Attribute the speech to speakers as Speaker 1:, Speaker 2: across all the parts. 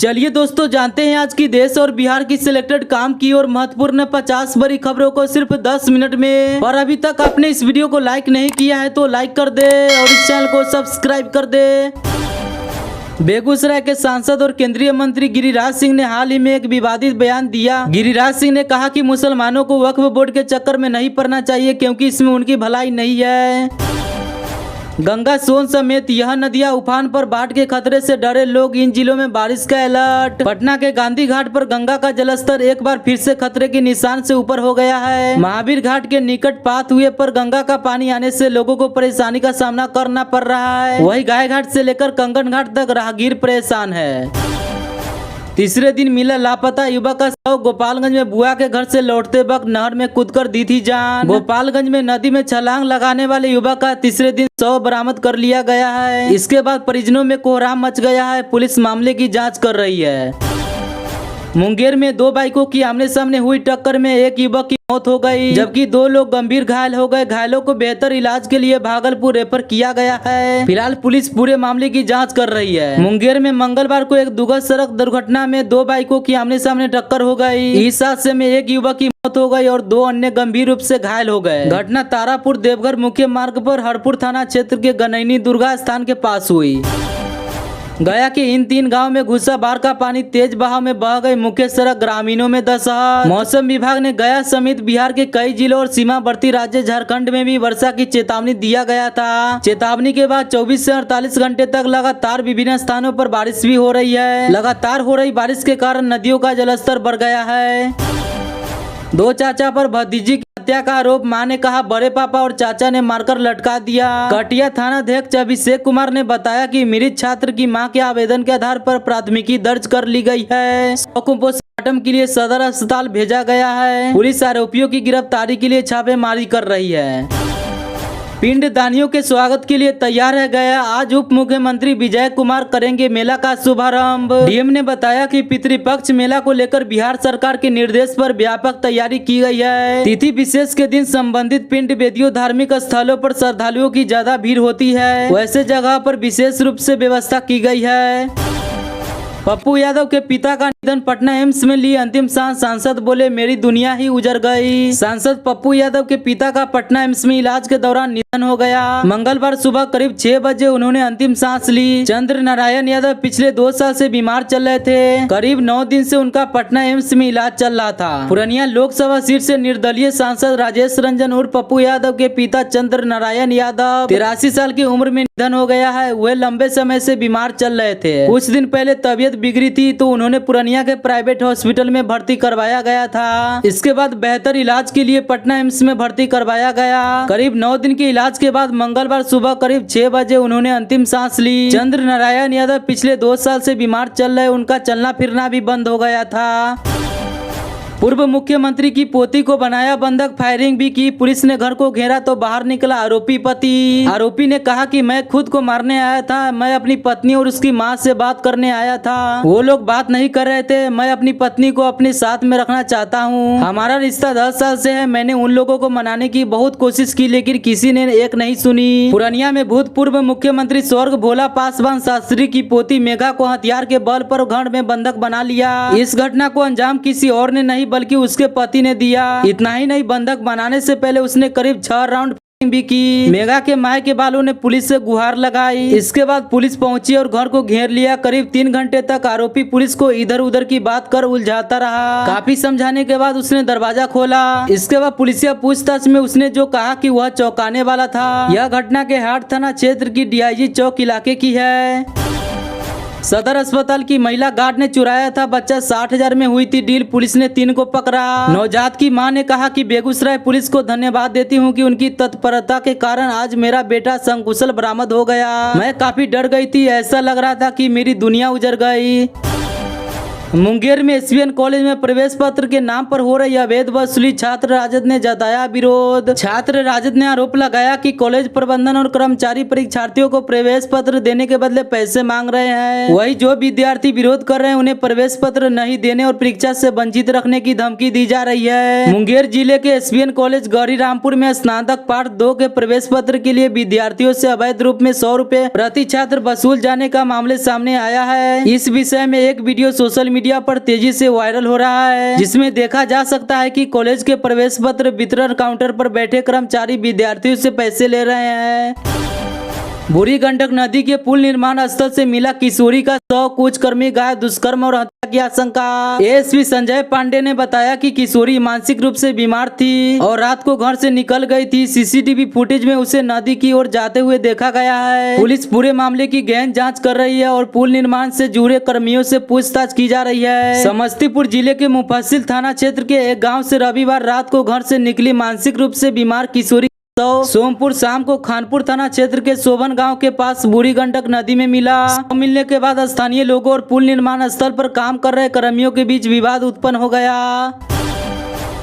Speaker 1: चलिए दोस्तों, जानते हैं आज की देश और बिहार की सिलेक्टेड काम की और महत्वपूर्ण 50 बड़ी खबरों को सिर्फ 10 मिनट में। और अभी तक आपने इस वीडियो को लाइक नहीं किया है तो लाइक कर दे और इस चैनल को सब्सक्राइब कर दे। बेगूसराय के सांसद और केंद्रीय मंत्री गिरिराज सिंह ने हाल ही में एक विवादित बयान दिया। गिरिराज सिंह ने कहा कि मुसलमानों को वक्फ बोर्ड के चक्कर में नहीं पड़ना चाहिए क्योंकि इसमें उनकी भलाई नहीं है। गंगा, सोन समेत यह नदियां उफान पर बाढ़ के खतरे से डरे लोग, इन जिलों में बारिश का अलर्ट। पटना के गांधी घाट पर गंगा का जलस्तर एक बार फिर से खतरे के निशान से ऊपर हो गया है। महावीर घाट के निकट पात हुए पर गंगा का पानी आने से लोगों को परेशानी का सामना करना पड़ रहा है। वहीं गाय घाट से लेकर कंगन घाट तक राहगीर परेशान है। तीसरे दिन मिला लापता युवक का शव। गोपालगंज में बुआ के घर से लौटते वक्त नहर में कूदकर दी थी जान। गोपालगंज में नदी में छलांग लगाने वाले युवक का तीसरे दिन शव बरामद कर लिया गया है। इसके बाद परिजनों में कोहराम मच गया है। पुलिस मामले की जांच कर रही है। मुंगेर में दो बाइकों की आमने सामने हुई टक्कर में एक युवक की मौत हो गई, जबकि दो लोग गंभीर घायल हो गए। घायलों को बेहतर इलाज के लिए भागलपुर रेफर किया गया है। फिलहाल पुलिस पूरे मामले की जांच कर रही है। मुंगेर में मंगलवार को एक दुखद सड़क दुर्घटना में दो बाइकों की आमने सामने टक्कर हो गई। इस हादसे में एक युवक की मौत हो गई और दो अन्य गंभीर रूप से घायल हो गए। घटना तारापुर देवघर मुख्य मार्ग पर हरपुर थाना क्षेत्र के गनैनी दुर्गा स्थान के पास हुई। गया के इन 3 गांव में घुसा बाढ़ का पानी, तेज बहाव में बह गई मुख्य सड़क, ग्रामीणों में दशहर। मौसम विभाग ने गया समेत बिहार के कई जिलों और सीमावर्ती राज्य झारखंड में भी वर्षा की चेतावनी दिया गया था। चेतावनी के बाद 24 से 48 घंटे तक लगातार विभिन्न स्थानों पर बारिश भी हो रही है। लगातार हो रही बारिश के कारण नदियों का जलस्तर बढ़ गया है। दो चाचा पर भतीजी की हत्या का आरोप, मां ने कहा बड़े पापा और चाचा ने मारकर लटका दिया। कटिया थाना अध्यक्ष अभिषेक कुमार ने बताया कि मृत छात्र की मां के आवेदन के आधार पर प्राथमिकी दर्ज कर ली गई है। शव को पोस्टमार्टम के लिए सदर अस्पताल भेजा गया है। पुलिस आरोपियों की गिरफ्तारी के लिए छापेमारी कर रही है। पिंडदानियों के स्वागत के लिए तैयार है गया। आज उप मुख्यमंत्री विजय कुमार करेंगे मेला का शुभारंभ। डीएम ने बताया कि पितृपक्ष मेला को लेकर बिहार सरकार के निर्देश पर व्यापक तैयारी की गई है। तिथि विशेष के दिन संबंधित पिंड वेदियों, धार्मिक स्थलों पर श्रद्धालुओं की ज्यादा भीड़ होती है। वैसे जगह पर विशेष रूप से व्यवस्था की गई है। पप्पू यादव के पिता का निधन, पटना एम्स में ली अंतिम सांस। सांसद बोले मेरी दुनिया ही उजड़ गई। सांसद पप्पू यादव के पिता का पटना एम्स में इलाज के दौरान निधन हो गया। मंगलवार सुबह करीब 6 बजे उन्होंने अंतिम सांस ली। चंद्र नारायण यादव पिछले 2 साल से बीमार चल रहे थे। करीब 9 दिन से उनका पटना एम्स में इलाज चल रहा था। पूर्णिया लोकसभा सीट से निर्दलीय सांसद राजेश रंजन उर्फ पप्पू यादव के पिता चंद्र नारायण यादव 83 साल की उम्र में निधन हो गया है। वे लंबे समय से बीमार चल रहे थे। कुछ दिन पहले तबियत बिगड़ी थी तो उन्होंने पूर्णिया के प्राइवेट हॉस्पिटल में भर्ती करवाया गया था। इसके बाद बेहतर इलाज के लिए पटना एम्स में भर्ती करवाया गया। करीब 9 दिन के इलाज के बाद मंगलवार सुबह करीब 6 बजे उन्होंने अंतिम सांस ली। चंद्र नारायण यादव पिछले 2 साल से बीमार चल रहे, उनका चलना फिरना भी बंद हो गया था। पूर्व मुख्यमंत्री की पोती को बनाया बंधक, फायरिंग भी की। पुलिस ने घर को घेरा तो बाहर निकला आरोपी पति। आरोपी ने कहा कि मैं खुद को मारने आया था, मैं अपनी पत्नी और उसकी मां से बात करने आया था। वो लोग बात नहीं कर रहे थे। मैं अपनी पत्नी को अपने साथ में रखना चाहता हूँ। हमारा रिश्ता 10 साल से है। मैंने उन लोगों को मनाने की बहुत कोशिश की लेकिन किसी ने एक नहीं सुनी। पूर्णिया में भूतपूर्व मुख्यमंत्री स्वर्ग भोला पासवान शास्त्री की पोती मेघा को हथियार के बल पर घर में बंधक बना लिया। इस घटना को अंजाम किसी और ने नहीं बल्कि उसके पति ने दिया। इतना ही नहीं, बंधक बनाने से पहले उसने करीब 6 राउंड भी की। मेघा के माय के बालों ने पुलिस से गुहार लगाई। इसके बाद पुलिस पहुंची और घर को घेर लिया। करीब 3 घंटे तक आरोपी पुलिस को इधर उधर की बात कर उलझाता रहा। काफी समझाने के बाद उसने दरवाजा खोला। इसके बाद पुलिसिया पूछताछ में उसने जो कहा कि वह चौंकाने वाला था। यह घटना के हाट थाना क्षेत्र की डीआईजी चौक इलाके की है। सदर अस्पताल की महिला गार्ड ने चुराया था बच्चा, 60,000 में हुई थी डील। पुलिस ने 3 को पकड़ा। नवजात की मां ने कहा कि बेगूसराय पुलिस को धन्यवाद देती हूं कि उनकी तत्परता के कारण आज मेरा बेटा सकुशल बरामद हो गया। मैं काफी डर गई थी, ऐसा लग रहा था कि मेरी दुनिया उजड़ गई। मुंगेर में एसवीएन कॉलेज में प्रवेश पत्र के नाम पर हो रही अवैध वसूली छात्र राजद ने जताया विरोध। छात्र राजद ने आरोप लगाया कि कॉलेज प्रबंधन और कर्मचारी परीक्षार्थियों को प्रवेश पत्र देने के बदले पैसे मांग रहे हैं। वही जो विद्यार्थी विरोध कर रहे हैं उन्हें प्रवेश पत्र नहीं देने और परीक्षा से वंचित रखने की धमकी दी जा रही है। मुंगेर जिले के एसवीएन कॉलेज गौरी रामपुर में स्नातक पार्ट 2 के प्रवेश पत्र के लिए विद्यार्थियों से अवैध रूप में 100 रुपए प्रति छात्र वसूल जाने का मामले सामने आया है। इस विषय में एक वीडियो सोशल मीडिया पर तेजी से वायरल हो रहा है, जिसमें देखा जा सकता है कि कॉलेज के प्रवेश पत्र वितरण काउंटर पर बैठे कर्मचारी विद्यार्थियों से पैसे ले रहे हैं। बूढ़ी गंडक नदी के पुल निर्माण स्थल से मिला किशोरी का शव, कुछ कर्मी घायल, दुष्कर्म और हत्या की आशंका। एएसपी संजय पांडे ने बताया कि किशोरी मानसिक रूप से बीमार थी और रात को घर से निकल गई थी। सीसीटीवी फुटेज में उसे नदी की ओर जाते हुए देखा गया है। पुलिस पूरे मामले की गहन जांच कर रही है और पुल निर्माण से जुड़े कर्मियों से पूछताछ की जा रही है। समस्तीपुर जिले के मुफस्सिल थाना क्षेत्र के एक गाँव से रविवार रात को घर से निकली मानसिक रूप से बीमार किशोरी सोमपुर शाम को खानपुर थाना क्षेत्र के शोभन गांव के पास बूढ़ी गंडक नदी में मिला। मिलने के बाद स्थानीय लोगों और पुल निर्माण स्थल पर काम कर रहे कर्मियों के बीच विवाद उत्पन्न हो गया।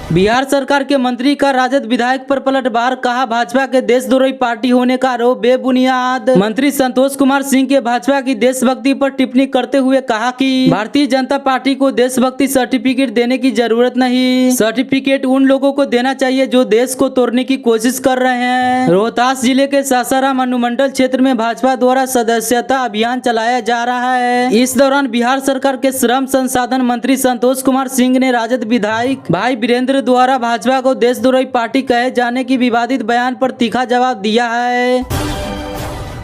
Speaker 1: बिहार सरकार के मंत्री का राजद विधायक पर पलटवार, कहा भाजपा के देशद्रोही पार्टी होने का आरोप बेबुनियाद। मंत्री संतोष कुमार सिंह के भाजपा की देशभक्ति पर टिप्पणी करते हुए कहा कि भारतीय जनता पार्टी को देशभक्ति सर्टिफिकेट देने की जरूरत नहीं, सर्टिफिकेट उन लोगों को देना चाहिए जो देश को तोड़ने की कोशिश कर रहे हैं। रोहतास जिले के सासाराम अनुमंडल क्षेत्र में भाजपा द्वारा सदस्यता अभियान चलाया जा रहा है। इस दौरान बिहार सरकार के श्रम संसाधन मंत्री संतोष कुमार सिंह ने राजद विधायक भाई वीरेंद्र द्वारा भाजपा को देशद्रोही पार्टी कहे जाने की विवादित बयान पर तीखा जवाब दिया है।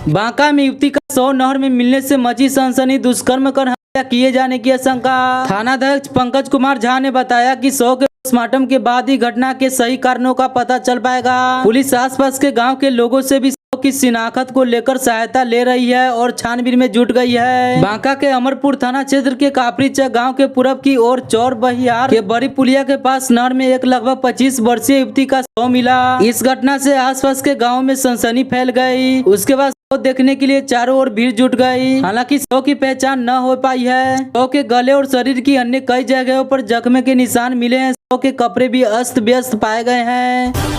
Speaker 1: बांका में युवती का शव नहर में मिलने से मची सनसनी, दुष्कर्म कर हत्या किए जाने की आशंका। थानाध्यक्ष पंकज कुमार झा ने बताया कि शव के पोस्टमार्टम के बाद ही घटना के सही कारणों का पता चल पाएगा। पुलिस आसपास के गांव के लोगों से भी की शिनाख्त को लेकर सहायता ले रही है और छानबीन में जुट गई है। बांका के अमरपुर थाना क्षेत्र के कापरीचक गांव के पूरब की ओर चौर बहियार के बड़ी पुलिया के पास नहर में एक लगभग 25 वर्षीय युवती का शव मिला। इस घटना से आसपास के गांव में सनसनी फैल गई। उसके बाद शव देखने के लिए चारों ओर भीड़ जुट गई। हालांकि शव की पहचान न हो पाई है। शव के गले और शरीर की अन्य कई जगहों पर जख्म के निशान मिले हैं। शव के कपड़े भी अस्त व्यस्त पाए गए हैं।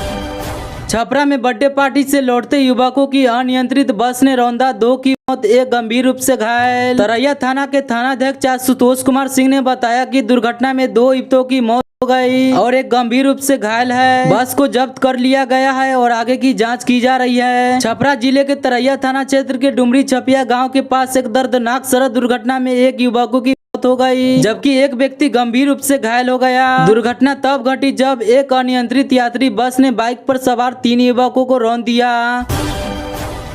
Speaker 1: छपरा में बर्थडे पार्टी से लौटते युवकों की अनियंत्रित बस ने रौंदा, 2 की मौत, 1 गंभीर रूप से घायल। तरैया थाना के थानाध्यक्ष आशुतोष कुमार सिंह ने बताया कि दुर्घटना में 2 युवकों की मौत हो गई और 1 गंभीर रूप से घायल है। बस को जब्त कर लिया गया है और आगे की जांच की जा रही है। छपरा जिले के तरैया थाना क्षेत्र के डुमरी छपिया गाँव के पास एक दर्दनाक सड़क दुर्घटना में 1 युवकों की हो गई, जबकि 1 व्यक्ति गंभीर रूप से घायल हो गया। दुर्घटना तब घटी जब एक अनियंत्रित यात्री बस ने बाइक पर सवार 3 युवकों को रौंद दिया।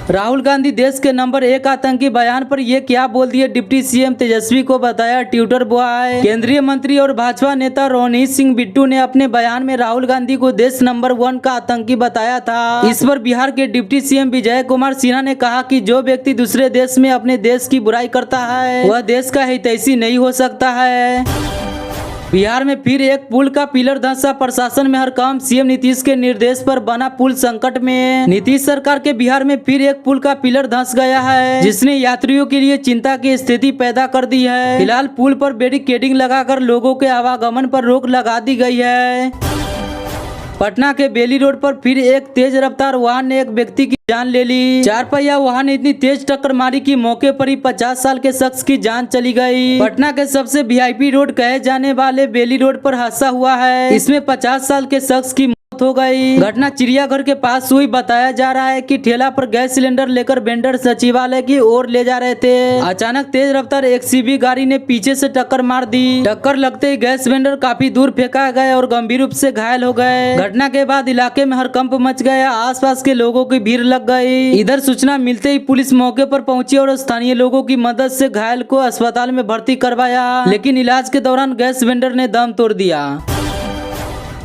Speaker 1: राहुल गांधी देश के नंबर 1 आतंकी बयान पर ये क्या बोल दिए, डिप्टी सीएम तेजस्वी को बताया ट्विटर बॉय। केंद्रीय मंत्री और भाजपा नेता रोनित सिंह बिट्टू ने अपने बयान में राहुल गांधी को देश नंबर 1 का आतंकी बताया था। इस पर बिहार के डिप्टी सीएम विजय कुमार सिन्हा ने कहा कि जो व्यक्ति दूसरे देश में अपने देश की बुराई करता है वह देश का हितैषी नहीं हो सकता है। बिहार में फिर एक पुल का पिलर धंसा, प्रशासन में हड़कंप, सीएम नीतीश के निर्देश पर बना पुल संकट में। नीतीश सरकार के बिहार में फिर एक पुल का पिलर धंस गया है, जिसने यात्रियों के लिए चिंता की स्थिति पैदा कर दी है। फिलहाल पुल पर बैरिकेडिंग लगाकर लोगों के आवागमन पर रोक लगा दी गई है। पटना के बेली रोड पर फिर एक तेज रफ्तार वाहन ने एक व्यक्ति की जान ले ली। 4 पहिया वाहन ने इतनी तेज टक्कर मारी कि मौके पर ही 50 साल के शख्स की जान चली गई। पटना के सबसे वीआईपी रोड कहे जाने वाले बेली रोड पर हादसा हुआ है। इसमें 50 साल के शख्स की हो गई। घटना चिड़ियाघर के पास हुई। बताया जा रहा है कि ठेला पर गैस सिलेंडर लेकर वेंडर सचिवालय की ओर ले जा रहे थे। अचानक तेज रफ्तार एक्सयूवी गाड़ी ने पीछे से टक्कर मार दी। टक्कर लगते ही गैस सिलेंडर काफी दूर फेंका गया और गंभीर रूप से घायल हो गए। घटना के बाद इलाके में हड़कंप मच गया, आसपास के लोगों की भीड़ लग गई। इधर सूचना मिलते ही पुलिस मौके पर पहुंची और स्थानीय लोगों की मदद से घायल को अस्पताल में भर्ती करवाया, लेकिन इलाज के दौरान गैस सिलेंडर ने दम तोड़ दिया।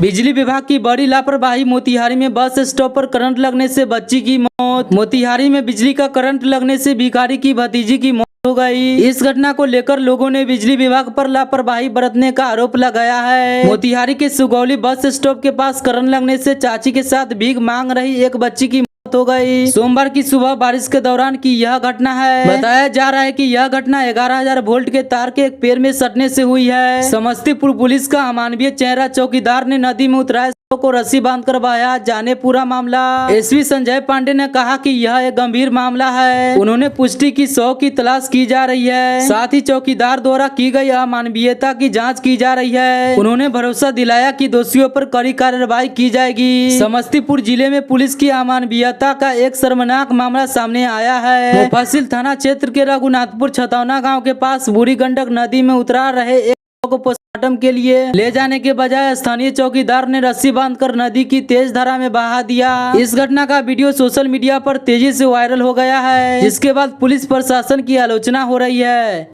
Speaker 1: बिजली विभाग की बड़ी लापरवाही, मोतिहारी में बस स्टॉप पर करंट लगने से बच्ची की मौत। मोतिहारी में बिजली का करंट लगने से भिखारी की भतीजी की मौत हो गई। इस घटना को लेकर लोगों ने बिजली विभाग पर लापरवाही बरतने का आरोप लगाया है। मोतिहारी के सुगौली बस स्टॉप के पास करंट लगने से चाची के साथ भीख मांग रही एक बच्ची की मौत हो गई। सोमवार की सुबह बारिश के दौरान की यह घटना है। बताया जा रहा है कि यह घटना 11,000 वोल्ट के तार के एक पेड़ में सटने से हुई है। समस्तीपुर पुलिस का अमानवीय चेहरा चौकीदार ने नदी में उतराए को रस्सी बांध कर बहाया। जाने पूरा मामला। एसपी संजय पांडे ने कहा कि यह एक गंभीर मामला है। उन्होंने पुष्टि की 100 की तलाश की जा रही है। साथ ही चौकीदार द्वारा की गई अमानवीयता की जांच की जा रही है। उन्होंने भरोसा दिलाया कि दोषियों पर कड़ी कार्रवाई की जाएगी। समस्तीपुर जिले में पुलिस की अमानवीयता का एक शर्मनाक मामला सामने आया है। मुफस्सिल थाना क्षेत्र के रघुनाथपुर छतौना गाँव के पास बूढ़ी गंडक नदी में उतरा रहे एक को पोस्टमार्टम के लिए ले जाने के बजाय स्थानीय चौकीदार ने रस्सी बांधकर नदी की तेज धारा में बहा दिया। इस घटना का वीडियो सोशल मीडिया पर तेजी से वायरल हो गया है, जिसके बाद पुलिस प्रशासन की आलोचना हो रही है।